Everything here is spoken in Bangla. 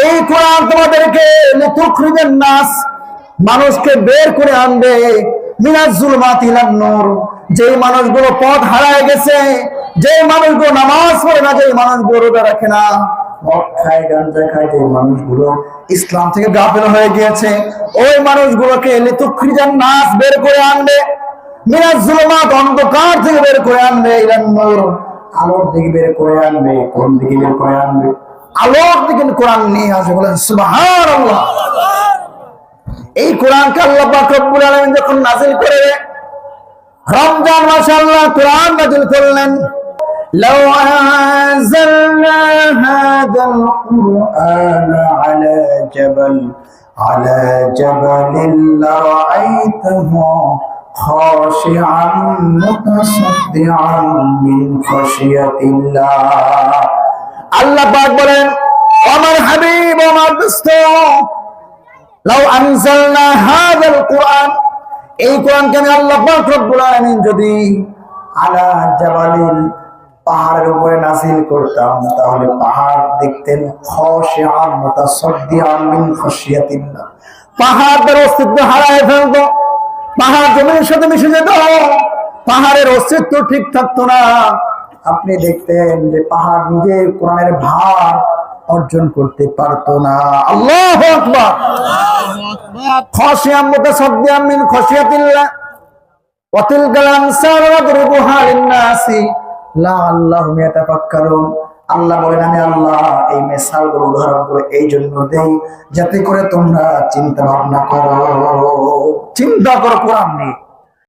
এই কোরআন তোমাদেরকে লিতুখরিজান নাস, মানুষকে বের করে আনবে, মিনাজ জুলমাতি ইলান নূর, যে মানুষগুলো পথ হারায় গেছে, যে মানুষগুলো নামাজ পড়ে না, যে মানুষগুলো রোজা রাখে না, মদ খায়, গাঁজা খায়, যে মানুষগুলো ইসলাম থেকে গাফেল হয়ে গিয়েছে, ওই মানুষগুলোকে লিতুখরিজান নাস, বের করে আনবে, মিনাজ জুলমাত, অন্ধকার থেকে বের করে আনবে, ইলান নূর, আলোর দিকে বের করে আনবে। কোন দিকে বের করে আনবে? আলোর দিকে কোরআন নিয়ে আসবে। বলেন সুবহানাল্লাহ। এই কোরআনকে আল্লাহ পাক রব্বুল আলামিন যখন নাযিল করে রমজান মাসে আল্লাহ কোরআন নাযিল করলেন, লাউ আনজালনা হাযাল কুরআনা আলা জাবালিন লারাআইতাহু খাশিআন মুতাসাদ্দিআন মিন খাশিয়াতিল্লাহ। আল্লাহ পাক বলেন, আমার হাবিব, আমার দোস্ত, লাউ আনজালনা হাযাল কুরআন, এই কোরআনকে আমি আল্লাহ পাক রব্বুল আলামিন যদি আলা জাবালিন, পাহাড়ের উপরে নাযিল করতাম, তাহলে পাহাড় দেখতেন খাশিআন মুতাসাদ্দিআন মিন খাশিয়াতিল্লাহ, পাহাড় তার অস্তিত্ব হারায় ফেলতো, পাহাড় জমির সাথে মিশে যেত, পাহাড়ের অস্তিত্ব ঠিক থাকতো না। আপনি দেখতেন যে পাহাড় নিজে কোরআনের ভার অর্জন করতে পারতো না। আল্লাহু আকবার। খাশিয়াম মুতাসাদ্দিআন মিন খাশিয়াতিল্লাহ ওয়া তিলকাল আমসাল নাদরিবুহা লিন-নাসি লাআল্লাহুম ইয়াতাফাক্কারুন। আল্লাহ বলেন, আমি আল্লাহ এই মিসালগুলো, উদাহরণগুলো এই জন্য দেই যাতে করে তোমরা চিন্তা ভাবনা করো, চিন্তা করো কোরআন নিয়ে।